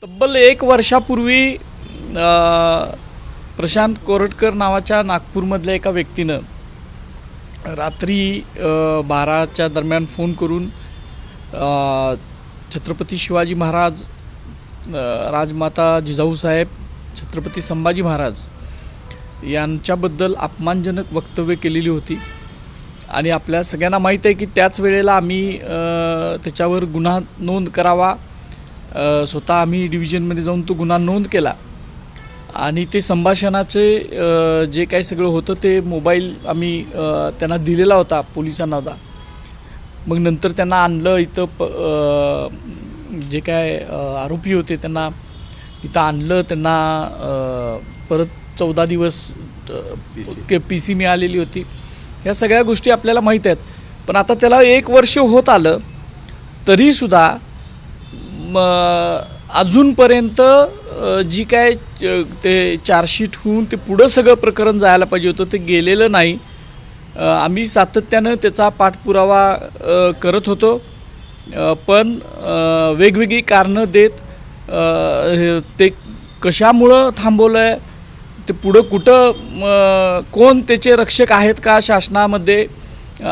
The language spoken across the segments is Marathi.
तब्बल 1 वर्षापूर्वी प्रशांत कोरटकर नावाच्या नागपूरमधल्या एका व्यक्तीनं रात्री 12च्या दरम्यान फोन करून छत्रपती शिवाजी महाराज, राजमाता जिजाऊसाहेब, छत्रपती संभाजी महाराज यांच्याबद्दल अपमानजनक वक्तव्य केलेली होती. आणि आपल्या सगळ्यांना माहीत आहे की त्याच वेळेला आम्ही त्याच्यावर गुन्हा नोंद करावा, स्वतः आम्ही डिव्हिजनमध्ये जाऊन तो गुन्हा नोंद केला. आणि ते संभाषणाचे जे काही सगळं होतं ते मोबाईल आम्ही त्यांना दिलेला होता, पोलिसांना होता. मग नंतर त्यांना आणलं इथं, जे काय आरोपी होते त्यांना इथं आणलं. त्यांना परत 14 दिवस PC मिळालेली होती. ह्या सगळ्या गोष्टी आपल्याला माहीत आहेत. पण आता त्याला 1 वर्ष होत आलं तरीसुद्धा अजूनपर्यंत जी काय ते चार्जशीट होऊन ते पुढं सगळं प्रकरण जायला पाहिजे होतं ते गेलेलं नाही. आम्ही सातत्यानं त्याचा पाठपुरावा करत होतो, पण वेगवेगळी कारणं देत ते कशामुळं थांबवलं आहे, ते पुढं कुठं कोण त्याचे रक्षक आहेत का शासनामध्ये,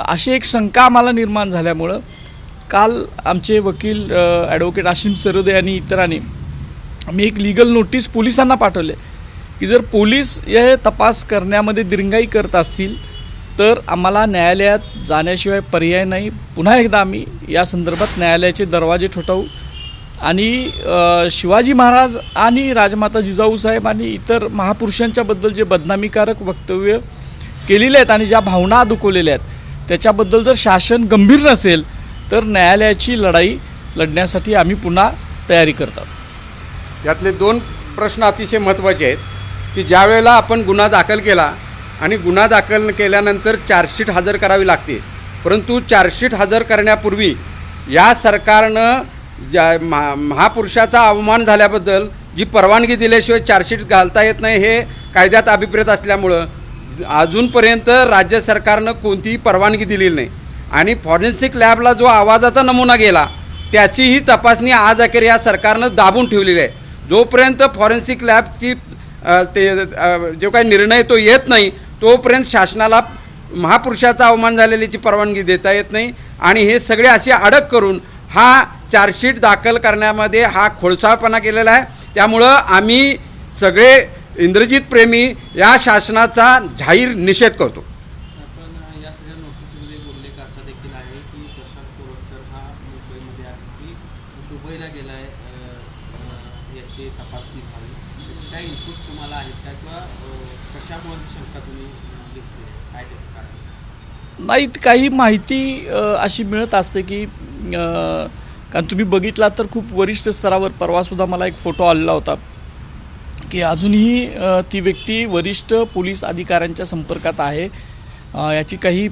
अशी एक शंका आम्हाला निर्माण झाल्यामुळं काल आमचे वकील ॲडव्होकेट आशिम सरोदे आणि इतरांनी आम्ही एक लीगल नोटीस पोलिसांना पाठवले की जर पोलीस हे तपास करण्यामध्ये दिरंगाई करत असतील तर आम्हाला न्यायालयात जाण्याशिवाय पर्याय नाही. पुन्हा एकदा आम्ही या संदर्भात न्यायालयाचे दरवाजे ठोठावू आणि शिवाजी महाराज आणि राजमाता जिजाऊसाहेब आणि इतर महापुरुषांच्याबद्दल जे बदनामीकारक वक्तव्य केलेले आहेत आणि ज्या भावना दुखवलेल्या आहेत त्याच्याबद्दल जर शासन गंभीर नसेल तर न्यायालयाची लढाई लढण्यासाठी आम्ही पुन्हा तयारी करतो. यातले 2 प्रश्न अतिशय महत्त्वाचे आहेत की ज्या वेळेला आपण गुन्हा दाखल केला आणि गुन्हा दाखल केल्यानंतर चार्जशीट हजर करावी लागते, परंतु चार्जशीट हजर करण्यापूर्वी या सरकारनं महापुरुषाचा अवमान झाल्याबद्दल जी परवानगी दिल्याशिवाय चार्जशीट घालता येत नाही हे कायद्यात अभिप्रेत असल्यामुळं अजूनपर्यंत राज्य सरकारनं कोणतीही परवानगी दिलेली नाही. आणि फॉरेन्सिक लॅबला जो आवाजाचा नमुना गेला त्याचीही तपासणी आज अखेर या सरकारनं दाबून ठेवलेली आहे. जोपर्यंत फॉरेन्सिक लॅबची जो काही निर्णय तो येत नाही तोपर्यंत शासनाला महापुरुषाचा अवमान झालेल्याची परवानगी देता येत नाही. आणि हे सगळे असे अडक करून हा चार्जशीट दाखल करण्यामध्ये हा खोडसाळपणा केलेला आहे. त्यामुळं आम्ही सगळे इंद्रजित प्रेमी या शासनाचा जाहीर निषेध करतो. दुबईला गेलाय, याची तपासणी व्हावी, त्याची काही इनपुट तुम्हाला आहेत का किंवा कशामुळे शंका तुम्ही घेतली आहे, काय त्याचं कारण? नाही, काही माहिती अशी मिळत असते की कारण तुम्ही बघितला तर खूप वरिष्ठ स्तरावर परवासुद्धा मला एक फोटो आलेला होता की अजूनही ती व्यक्ती वरिष्ठ पोलीस अधिकाऱ्यांच्या संपर्कात आहे. याची काही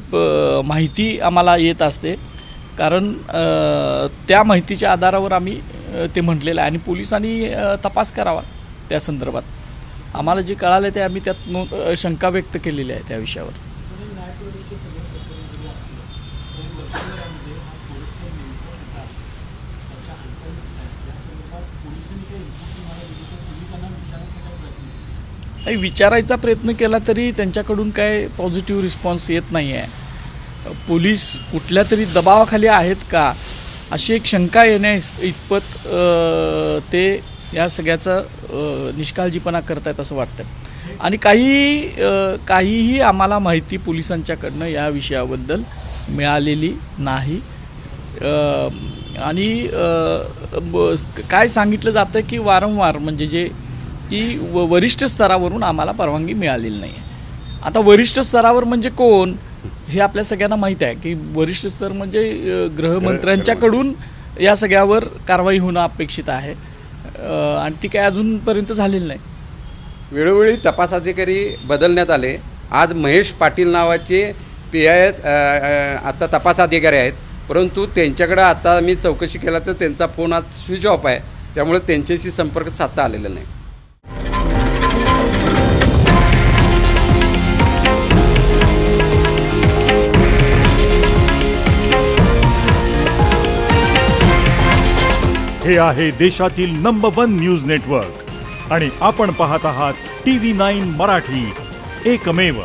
माहिती आम्हाला येत असते, कारण त्या माहितीच्या आधारावर आम्ही ते म्हटलेलं आहे आणि पोलिसांनी तपास करावा त्या संदर्भात. आम्हाला जे कळालं ते आम्ही त्यात शंका व्यक्त केलेली आहे त्या विषयावर. विचारायचा प्रयत्न केला तरी त्यांच्याकडून काय पॉझिटिव्ह रिस्पॉन्स येत नाही आहे. पोलीस कुठल्या तरी दबावाखाली आहेत का अशी एक शंका येण्या इतपत ते या सगळ्याचा निष्काळजीपणा करतायत असं वाटतं. आणि काहीही आम्हाला माहिती पोलिसांच्याकडनं या विषयाबद्दल मिळालेली नाही. आणि काय सांगितलं जातं की वारंवार म्हणजे जे की वरिष्ठ स्तरावरून आम्हाला परवानगी मिळालेली नाही आहे. आता वरिष्ठ स्तरावर म्हणजे कोण हे आपल्या सगळ्यांना माहीत आहे की वरिष्ठ स्तर म्हणजे गृहमंत्र्यांच्याकडून या सगळ्यावर कारवाई होणं अपेक्षित आहे आणि ती काय अजूनपर्यंत झालेली नाही. वेळोवेळी तपास अधिकारी बदलण्यात आले. आज महेश पाटील नावाचे PIS आता तपास अधिकारी आहेत, परंतु त्यांच्याकडं आता मी चौकशी केला तर त्यांचा फोन आज स्विच ऑफ आहे, त्यामुळे त्यांच्याशी संपर्क साधता आलेला नाही. हे आहे देशातील नंबर 1 न्यूज नेटवर्क आणि आपण पाहत आहात TV9 मराठी, एकमेव.